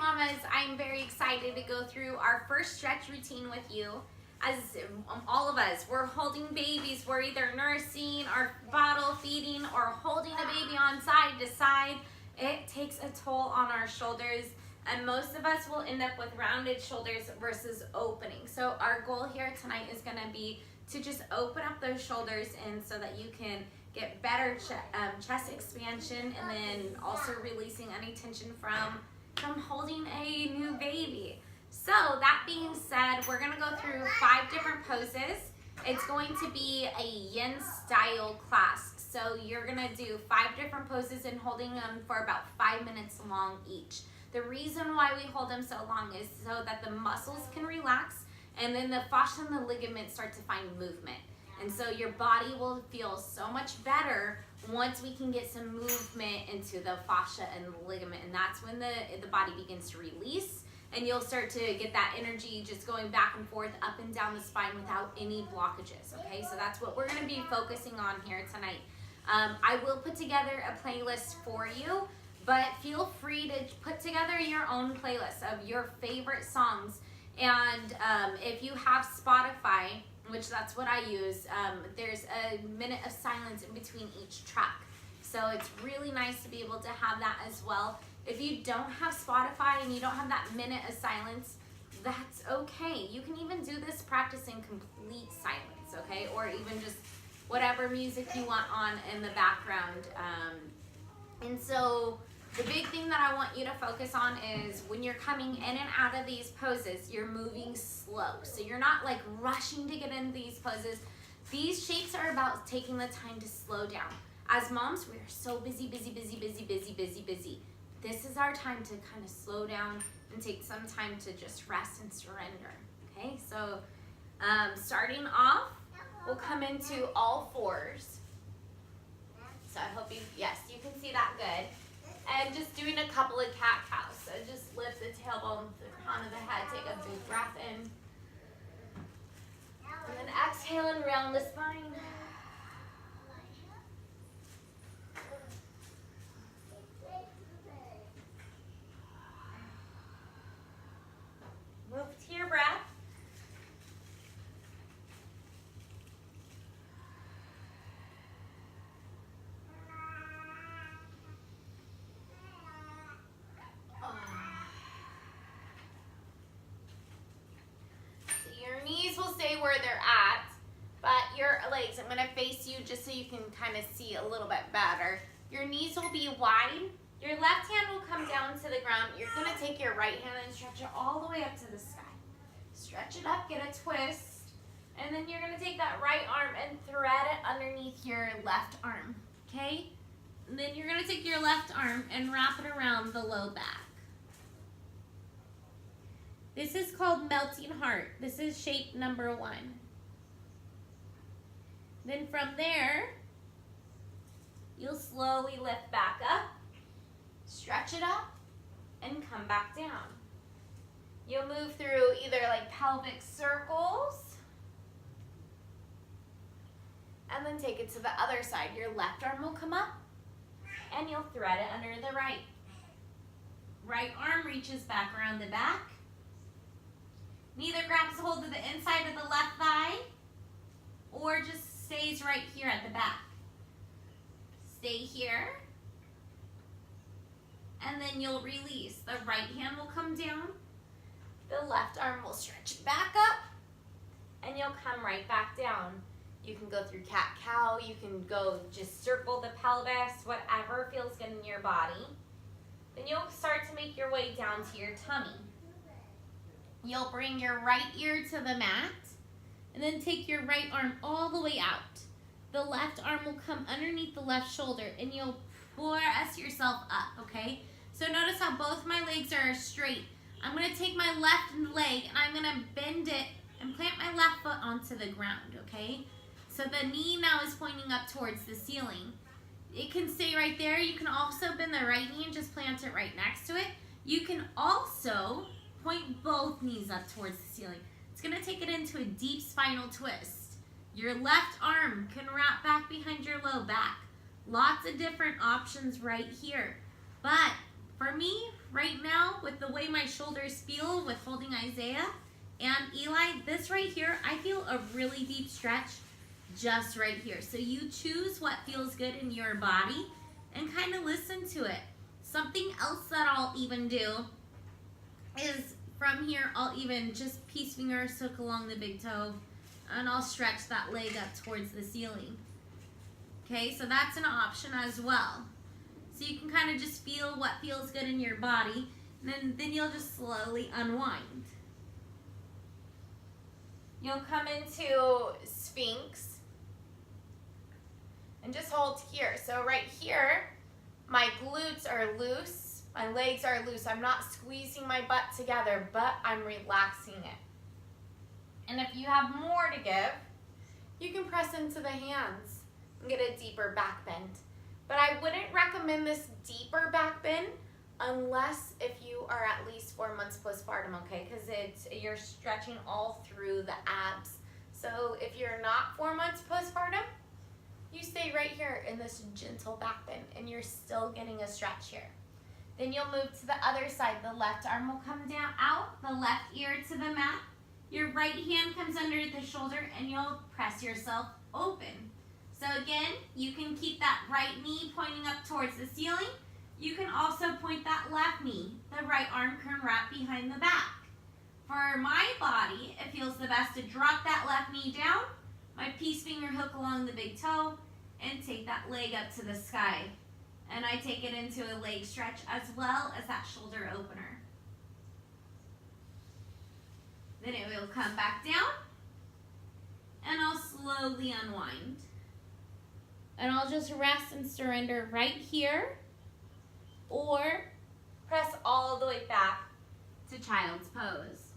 mamas, I'm very excited to go through our first stretch routine with you. As all of us, we're holding babies, we're either nursing or bottle feeding or holding a baby on side to side. It takes a toll on our shoulders, and most of us will end up with rounded shoulders versus opening. So our goal here tonight is gonna be to just open up those shoulders and so that you can get better chest expansion, and then also releasing any tension from holding a new baby. So that being said, we're gonna go through 5 different poses. It's going to be a yin style class. So you're gonna do 5 different poses and holding them for about 5 minutes long each. The reason why we hold them so long is so that the muscles can relax, and then the fascia and the ligaments start to find movement. And so your body will feel so much better once we can get some movement into the fascia and the ligament. And that's when the body begins to release, and you'll start to get that energy just going back and forth up and down the spine without any blockages, okay? So that's what we're gonna be focusing on here tonight. I will put together a playlist for you, but feel free to put together your own playlist of your favorite songs. And if you have Spotify, which that's what I use, there's a minute of silence in between each track. So it's really nice to be able to have that as well. If you don't have Spotify and you don't have that minute of silence, that's okay. You can even do this practice in complete silence, okay? Or even just whatever music you want on in the background. And so the big thing that I want you to focus on is when you're coming in and out of these poses, you're moving slow. So you're not like rushing to get into these poses. These shapes are about taking the time to slow down. As moms, we are so busy. This is our time to kind of slow down and take some time to just rest and surrender, okay? So starting off, we'll come into all 4s. So I hope yes, you can see that good. And just doing a couple of cat-cows. So just lift the tailbone, the crown of the head, take a big breath in. And then exhale and round the spine. Move to your breath. Where they're at, but your legs, I'm going to face you just so you can kind of see a little bit better. Your knees will be wide. Your left hand will come down to the ground. You're going to take your right hand and stretch it all the way up to the sky. Stretch it up, get a twist, and then you're going to take that right arm and thread it underneath your left arm, okay? And then you're going to take your left arm and wrap it around the low back. This is called melting heart. This is shape number 1. Then from there, you'll slowly lift back up, stretch it up, and come back down. You'll move through either like pelvic circles, and then take it to the other side. Your left arm will come up, and you'll thread it under the right. Right arm reaches back around the back. Neither grabs hold of the inside of the left thigh or just stays right here at the back. Stay here. And then you'll release. The right hand will come down. The left arm will stretch back up. And you'll come right back down. You can go through cat-cow. You can go just circle the pelvis, whatever feels good in your body. Then you'll start to make your way down to your tummy. You'll bring your right ear to the mat, and then take your right arm all the way out. The left arm will come underneath the left shoulder, and you'll press yourself up, okay? So notice how both my legs are straight. I'm gonna take my left leg, and I'm gonna bend it and plant my left foot onto the ground, okay? So the knee now is pointing up towards the ceiling. It can stay right there. You can also bend the right knee and just plant it right next to it. You can also point both knees up towards the ceiling. It's gonna take it into a deep spinal twist. Your left arm can wrap back behind your low back. Lots of different options right here. But for me, right now, with the way my shoulders feel with holding Isaiah and Eli, this right here, I feel a really deep stretch just right here. So you choose what feels good in your body and kind of listen to it. Something else that I'll even do is from here, I'll even just peace fingers hook along the big toe and I'll stretch that leg up towards the ceiling. Okay, so that's an option as well. So you can kind of just feel what feels good in your body, and then you'll just slowly unwind. You'll come into Sphinx and just hold here. So right here, my glutes are loose, my legs are loose. I'm not squeezing my butt together, but I'm relaxing it. And if you have more to give, you can press into the hands and get a deeper back bend. But I wouldn't recommend this deeper back bend unless if you are at least 4 months postpartum, okay? Because you're stretching all through the abs. So if you're not 4 months postpartum, you stay right here in this gentle back bend and you're still getting a stretch here. Then you'll move to the other side. The left arm will come down out, the left ear to the mat. Your right hand comes under the shoulder and you'll press yourself open. So again, you can keep that right knee pointing up towards the ceiling. You can also point that left knee. The right arm can wrap behind the back. For my body, it feels the best to drop that left knee down, my peace finger hook along the big toe, and take that leg up to the sky. And I take it into a leg stretch as well as that shoulder opener. Then it will come back down, and I'll slowly unwind. And I'll just rest and surrender right here, or press all the way back to child's pose.